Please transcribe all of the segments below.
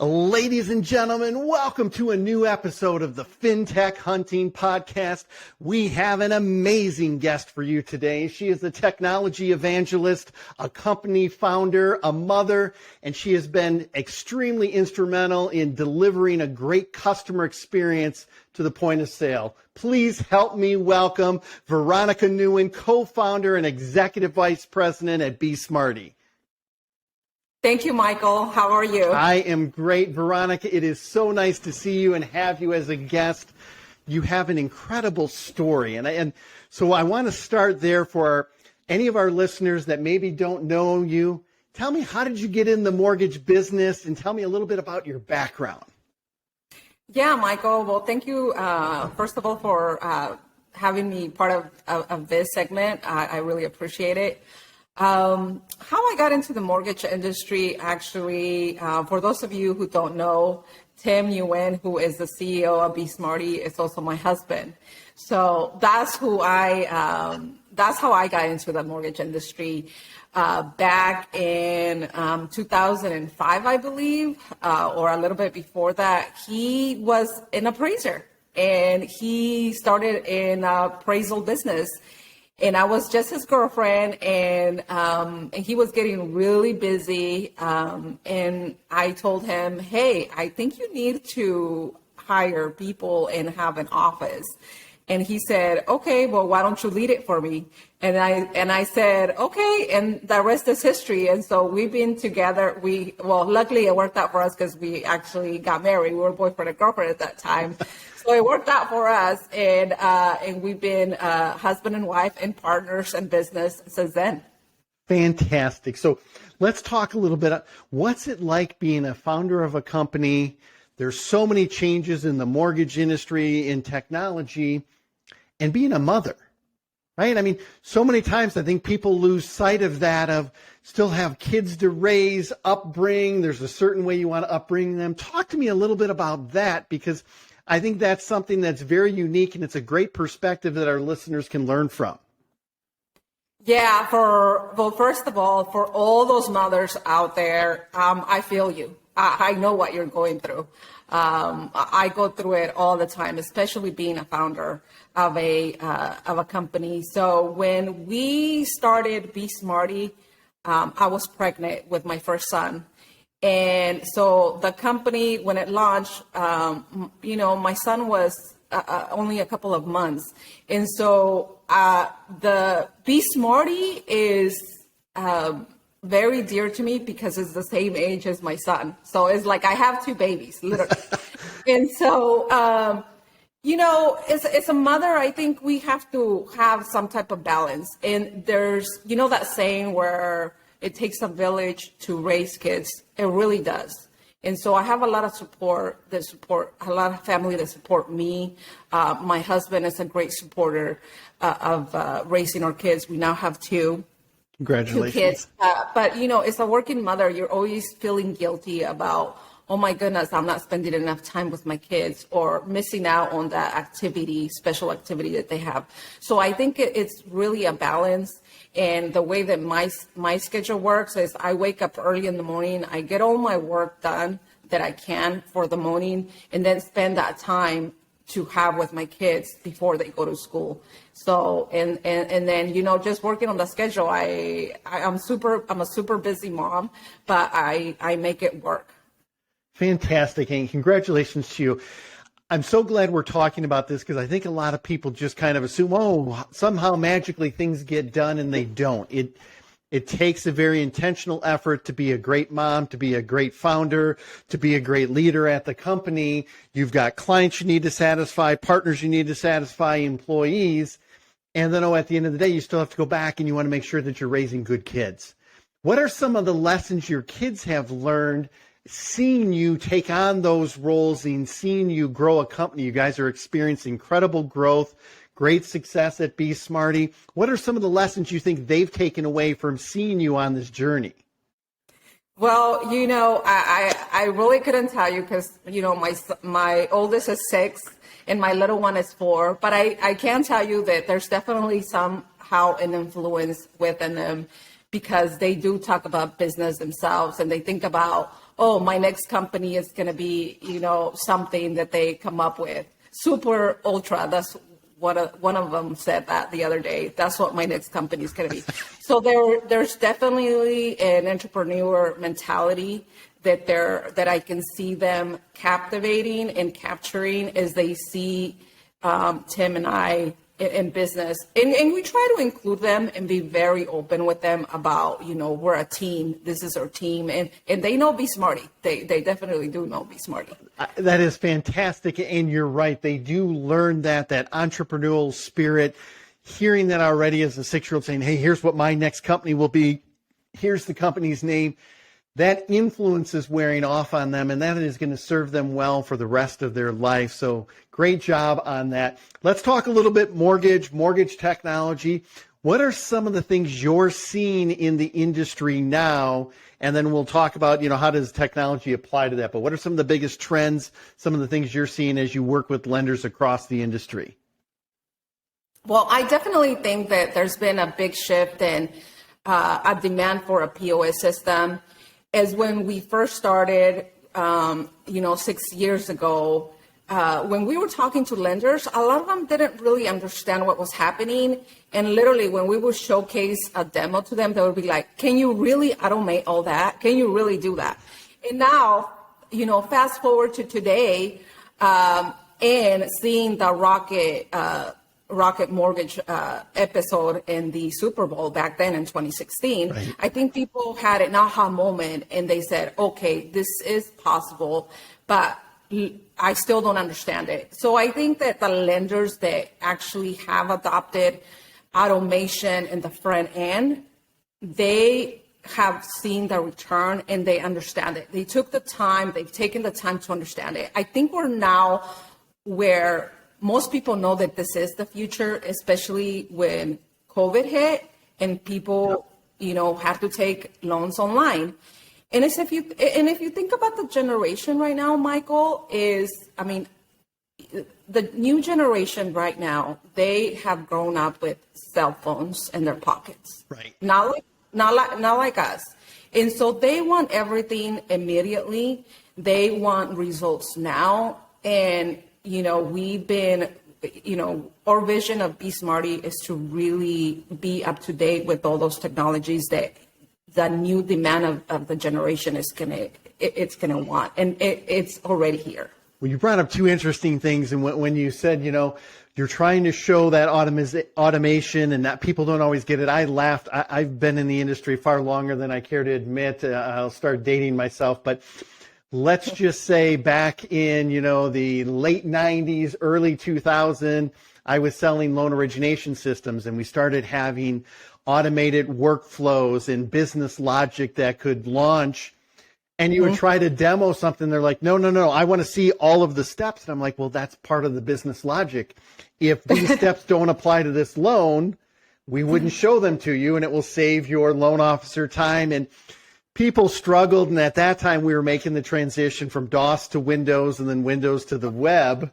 Ladies and gentlemen, welcome to a new episode of the Fintech Hunting Podcast. We have an amazing guest for you today. She is a technology evangelist, a company founder, a mother, and she has been extremely instrumental in delivering a great customer experience to the point of sale. Please help me welcome Veronica Nguyen, co-founder and executive vice president at Be Smarty. Thank you, Michael. How are you? I am great, Veronica. It is so nice to see you and have you as a guest. You have an incredible story. And so I want to start there for any of our listeners that maybe don't know you. Tell me, how did you get in the mortgage business? And tell me a little bit about your background. Yeah, Michael. Well, thank you, first of all, for having me part of this segment. I really appreciate it. How I got into the mortgage industry, actually, for those of you who don't know, Tim Nguyen, who is the CEO of Be Smarty, is also my husband. So that's how I got into the mortgage industry back in 2005, I believe, or a little bit before that. He was an appraiser, and he started in appraisal business. And I was just his girlfriend, and he was getting really busy. And I told him, hey, I think you need to hire people and have an office. And he said, okay, well, why don't you lead it for me? And I said, okay, and the rest is history. And so we've been together. Luckily it worked out for us because we actually got married. We were boyfriend and girlfriend at that time. So it worked out for us, and we've been husband and wife and partners in business since then. Fantastic. So let's talk a little bit. What's it like being a founder of a company? There's so many changes in the mortgage industry, in technology, and being a mother, right? I mean, so many times I think people lose sight of that, of still have kids to raise, upbring. There's a certain way you want to upbring them. Talk to me a little bit about that, because I think that's something that's very unique, and it's a great perspective that our listeners can learn from. Yeah, first of all, for all those mothers out there, I feel you. I know what you're going through. I go through it all the time, especially being a founder of a company. So when we started Be Smarty, I was pregnant with my first son. And so the company, when it launched, my son was only a couple of months. And so the Be Smarty is very dear to me because it's the same age as my son. So it's like I have two babies, literally. And so, as a mother, I think we have to have some type of balance. And there's, that saying where it takes a village to raise kids. It really does. And so I have a lot of a lot of family that support me. My husband is a great supporter of raising our kids. We now have two. Congratulations. 2 kids. But, as a working mother, you're always feeling guilty about, oh my goodness, I'm not spending enough time with my kids, or missing out on that special activity that they have. So I think it's really a balance. And the way that my schedule works is I wake up early in the morning, I get all my work done that I can for the morning, and then spend that time to have with my kids before they go to school. So, and then, just working on the schedule, I'm a super busy mom, but I make it work. Fantastic. And congratulations to you. I'm so glad we're talking about this, because I think a lot of people just kind of assume, somehow magically things get done, and they don't. It takes a very intentional effort to be a great mom, to be a great founder, to be a great leader at the company. You've got clients you need to satisfy, partners you need to satisfy, employees. And then, at the end of the day, you still have to go back and you want to make sure that you're raising good kids. What are some of the lessons your kids have learned seeing you take on those roles and seeing you grow a company? You guys are experiencing incredible growth, great success at Be Smarty. What are some of the lessons you think they've taken away from seeing you on this journey? Well, I really couldn't tell you because, my oldest is 6 and my little one is 4. But I can tell you that there's definitely somehow an influence within them, because they do talk about business themselves, and they think about, oh, my next company is going to be, something that they come up with. Super ultra. That's what one of them said that the other day. That's what my next company is going to be. So there's definitely an entrepreneur mentality that I can see them captivating and capturing as they see Tim and I in business. And we try to include them and be very open with them about, we're a team. This is our team. And they know Be Smarty. They definitely do know Be Smarty. That is fantastic. And you're right. They do learn that entrepreneurial spirit, hearing that already as a 6-year-old saying, hey, here's what my next company will be. Here's the company's name. That influence is wearing off on them, and that is going to serve them well for the rest of their life. So great job on that. Let's talk a little bit mortgage technology. What are some of the things you're seeing in the industry now? And then we'll talk about, how does technology apply to that? But what are some of the biggest trends, some of the things you're seeing as you work with lenders across the industry? Well, I definitely think that there's been a big shift in a demand for a POS system. As when we first started, 6 years ago, when we were talking to lenders, a lot of them didn't really understand what was happening. And literally, when we would showcase a demo to them, they would be like, can you really automate all that? Can you really do that? And now, fast forward to today, and seeing the Rocket Mortgage episode in the Super Bowl back then in 2016, right. I think people had an aha moment and they said, okay, this is possible, but I still don't understand it. So I think that the lenders that actually have adopted automation in the front end, they have seen the return and they understand it. They took the time, they've taken the time to understand it. I think we're now where most people know that this is the future, especially when COVID hit and people, had to take loans online. And if you think about the generation right now, Michael, the new generation right now, they have grown up with cell phones in their pockets, right? Not like us. And so they want everything immediately. They want results now. And we've been, our vision of Be Smarty is to really be up to date with all those technologies that the new demand of the generation is it's gonna want, and it's already here. Well, you brought up two interesting things, and when you said, you're trying to show that automation and that people don't always get it, I laughed. I've been in the industry far longer than I care to admit. I'll start dating myself, but let's just say back in, the late 90s, early 2000, I was selling loan origination systems, and we started having automated workflows and business logic that could launch. And you would try to demo something. They're like, no, I want to see all of the steps. And I'm like, well, that's part of the business logic. If these steps don't apply to this loan, we wouldn't show them to you, and it will save your loan officer time. And people struggled, and at that time we were making the transition from DOS to Windows and then Windows to the web.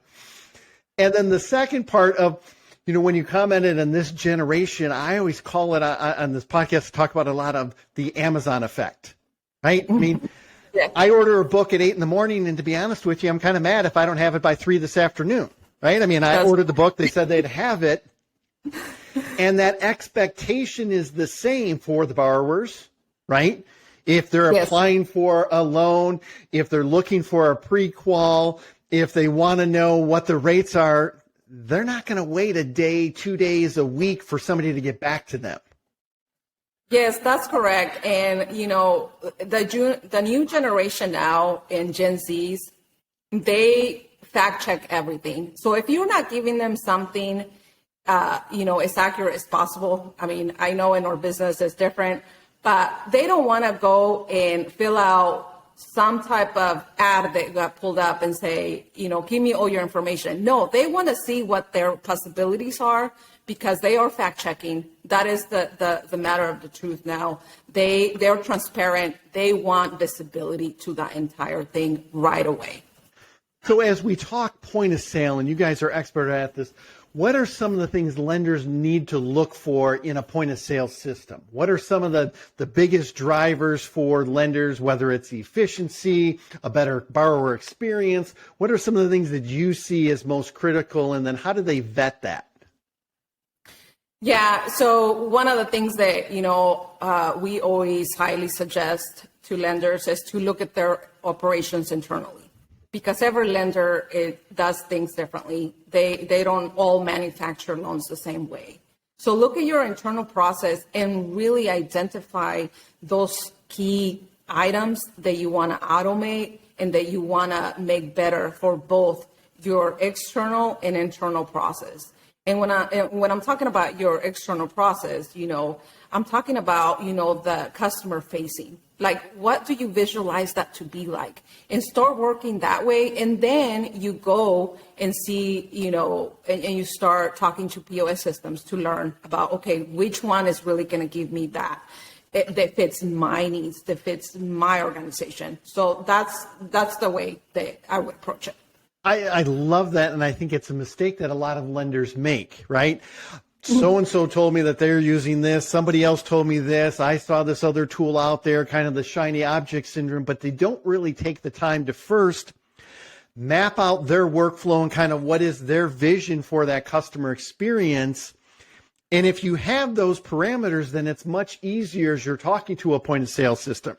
And then the second part of, when you commented on this generation, I always call it on this podcast, talk about a lot of the Amazon effect, right? I mean, yeah. I order a book at 8 in the morning, and to be honest with you, I'm kind of mad if I don't have it by 3 this afternoon, right? I mean, I ordered the book, they said they'd have it. And that expectation is the same for the borrowers, right? If they're applying for a loan, if they're looking for a pre-qual, if they want to know what the rates are, they're not going to wait a day, 2 days, a week for somebody to get back to them. Yes, that's correct. And, the new generation now in Gen Zs, they fact check everything. So if you're not giving them something, as accurate as possible, I mean, I know in our business it's different, but they don't want to go and fill out some type of ad that got pulled up and say, give me all your information. No, they want to see what their possibilities are because they are fact checking. That is the matter of the truth now. They're transparent. They want visibility to the entire thing right away. So as we talk point of sale, and you guys are expert at this, what are some of the things lenders need to look for in a point of sale system? What are some of the biggest drivers for lenders, whether it's efficiency, a better borrower experience? What are some of the things that you see as most critical, and then how do they vet that? Yeah, so one of the things that, we always highly suggest to lenders is to look at their operations internally. Because every lender does things differently. They don't all manufacture loans the same way. So look at your internal process and really identify those key items that you want to automate and that you want to make better for both your external and internal process. And when I'm talking about your external process, I'm talking about, the customer facing. Like, what do you visualize that to be like? And start working that way. And then you go and see, and you start talking to POS systems to learn about, okay, which one is really going to give me that fits my needs, that fits my organization. So that's the way that I would approach it. I love that, and I think it's a mistake that a lot of lenders make, right? So-and-so told me that they're using this. Somebody else told me this. I saw this other tool out there, kind of the shiny object syndrome, but they don't really take the time to first map out their workflow and kind of what is their vision for that customer experience. And if you have those parameters, then it's much easier as you're talking to a point of sale system,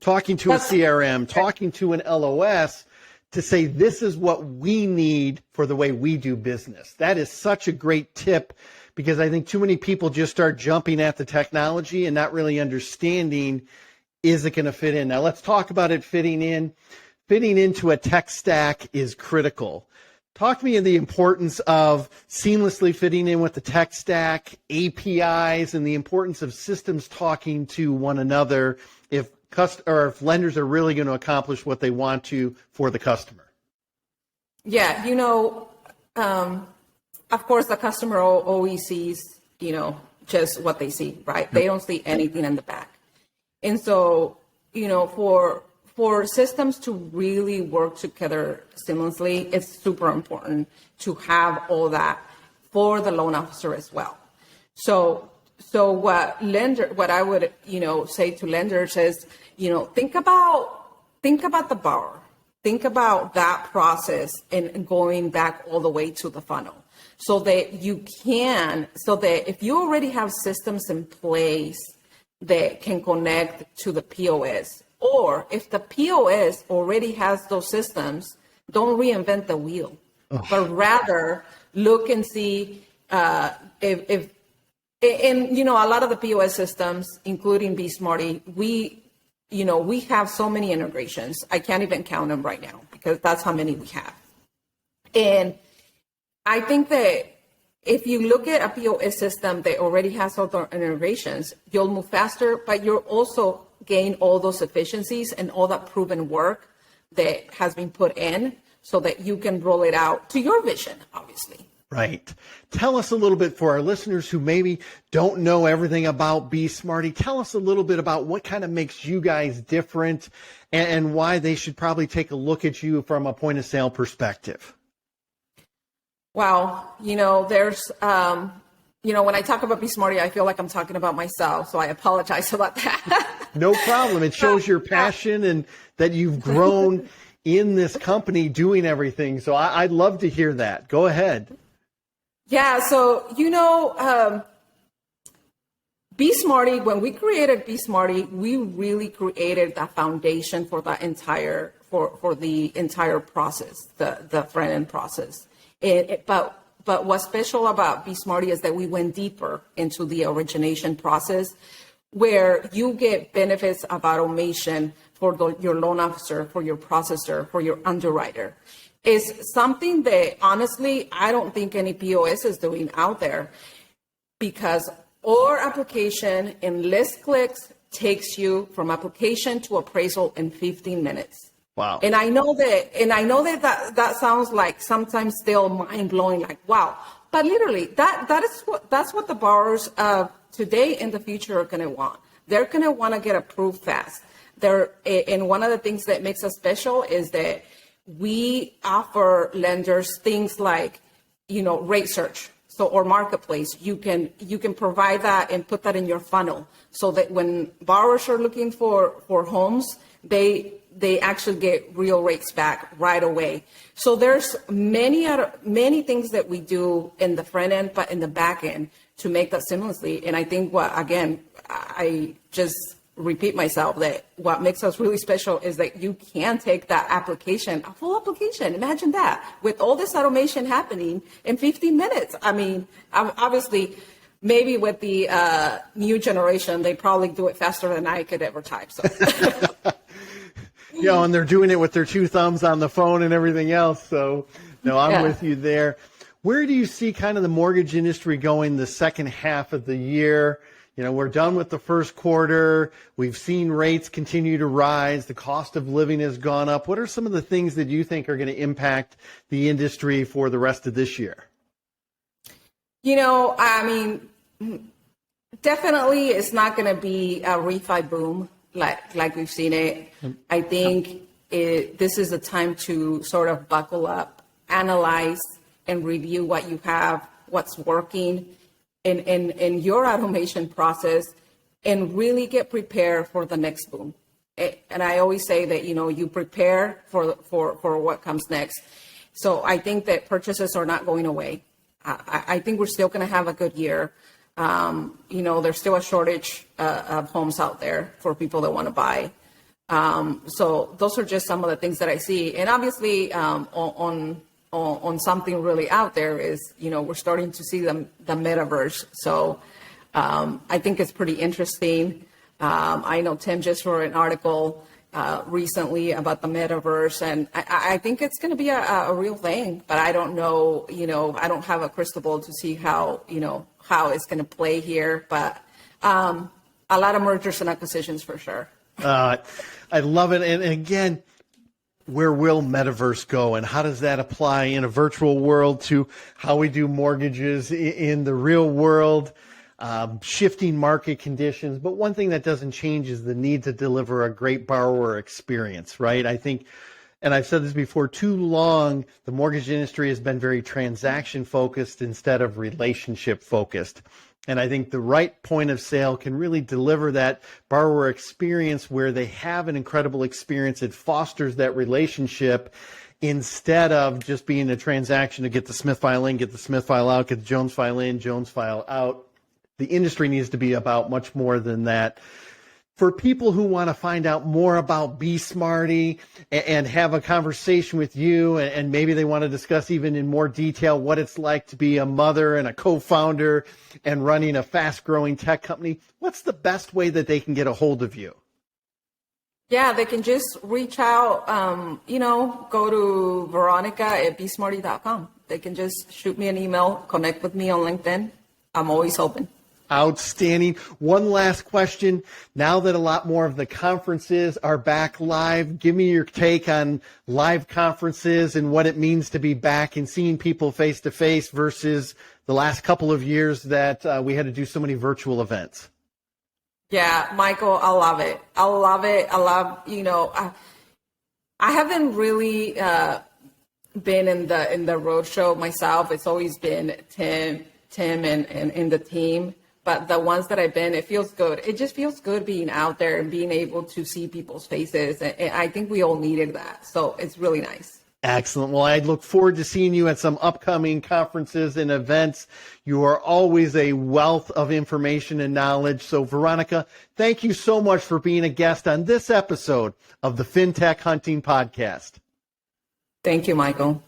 talking to a CRM, talking to an LOS, to say, this is what we need for the way we do business. That is such a great tip, because I think too many people just start jumping at the technology and not really understanding, is it going to fit in? Now let's talk about it fitting in. Fitting into a tech stack is critical. Talk to me of the importance of seamlessly fitting in with the tech stack, APIs, and the importance of systems talking to one another if lenders are really going to accomplish what they want to for the customer. Yeah, of course, the customer always sees, just what they see, right? They don't see anything in the back. And so, for systems to really work together seamlessly, it's super important to have all that for the loan officer as well. So what I would, say to lenders is, think about the borrower, think about that process and going back all the way to the funnel, so that if you already have systems in place that can connect to the POS, or if the POS already has those systems, don't reinvent the wheel, but rather look and see if a lot of the POS systems, including BSmarty, we have so many integrations. I can't even count them right now because that's how many we have. And I think that if you look at a POS system that already has all the integrations, you'll move faster, but you'll also gain all those efficiencies and all that proven work that has been put in, so that you can roll it out to your vision, obviously. Right. Tell us a little bit, for our listeners who maybe don't know everything about BSmarty, tell us a little bit about what kind of makes you guys different and why they should probably take a look at you from a point of sale perspective. Well, there's, when I talk about BSmarty, I feel like I'm talking about myself, so I apologize about that. No problem. It shows your passion and that you've grown in this company doing everything. So I'd love to hear that. Go ahead. Yeah, so, BSmarty, when we created BSmarty, we really created the foundation for the entire process, the front end process. But what's special about BSmarty is that we went deeper into the origination process, where you get benefits of automation for your loan officer, for your processor, for your underwriter. Is something that, honestly, I don't think any POS is doing out there, because our application in less clicks takes you from application to appraisal in 15 minutes. Wow. And I know that sounds like sometimes still mind blowing, like, wow. But literally, that's what the borrowers of today and the future are going to want. They're going to want to get approved fast. And one of the things that makes us special is that we offer lenders things like rate search. So, or marketplace, you can provide that and put that in your funnel so that when borrowers are looking for homes, they actually get real rates back right away. So there's many things that we do in the front end, but in the back end to make that seamlessly. And I think I just repeat myself that what makes us really special is that you can take that application, a full application. Imagine that with all this automation happening in 15 minutes. I mean, obviously, maybe with the new generation, they probably do it faster than I could ever type. So. And they're doing it with their two thumbs on the phone and everything else. So, no, I'm with you there. Where do you see kind of the mortgage industry going the second half of the year? We're done with the first quarter. We've seen rates continue to rise. The cost of living has gone up. What are some of the things that you think are going to impact the industry for the rest of this year? Definitely it's not going to be a refi boom like we've seen it. I think this is a time to sort of buckle up, analyze, and review what you have, what's working in your automation process, and really get prepared for the next boom. And I always say that, you prepare for what comes next. So I think that purchases are not going away. I think we're still going to have a good year. There's still a shortage of homes out there for people that want to buy. So those are just some of the things that I see. And obviously, on something really out there is, we're starting to see the metaverse. So I think it's pretty interesting. I know Tim just wrote an article recently about the metaverse, and I think it's going to be a real thing, but I don't know, I don't have a crystal ball to see how it's going to play here, but a lot of mergers and acquisitions for sure. I love it. And again, where will metaverse go, and how does that apply in a virtual world to how we do mortgages in the real world? Shifting market conditions. But one thing that doesn't change is the need to deliver a great borrower experience, right? I think, and I've said this before, too long, the mortgage industry has been very transaction focused instead of relationship focused. And I think the right point of sale can really deliver that borrower experience where they have an incredible experience. It fosters that relationship instead of just being a transaction to get the Smith file in, get the Smith file out, get the Jones file in, Jones file out. The industry needs to be about much more than that. For people who want to find out more about Be Smarty and have a conversation with you, and maybe they want to discuss even in more detail what it's like to be a mother and a co-founder and running a fast-growing tech company, what's the best way that they can get a hold of you? Yeah, they can just reach out, go to Veronica@besmarty.com. They can just shoot me an email, connect with me on LinkedIn. I'm always open. Outstanding. One last question. Now that a lot more of the conferences are back live, give me your take on live conferences and what it means to be back and seeing people face to face versus the last couple of years that we had to do so many virtual events. Yeah, Michael, I love it. I love, I haven't really been in the roadshow myself. It's always been Tim and the team. But the ones that I've been, it feels good. It just feels good being out there and being able to see people's faces. And I think we all needed that. So it's really nice. Excellent. Well, I look forward to seeing you at some upcoming conferences and events. You are always a wealth of information and knowledge. So, Veronica, thank you so much for being a guest on this episode of the Fintech Hunting Podcast. Thank you, Michael.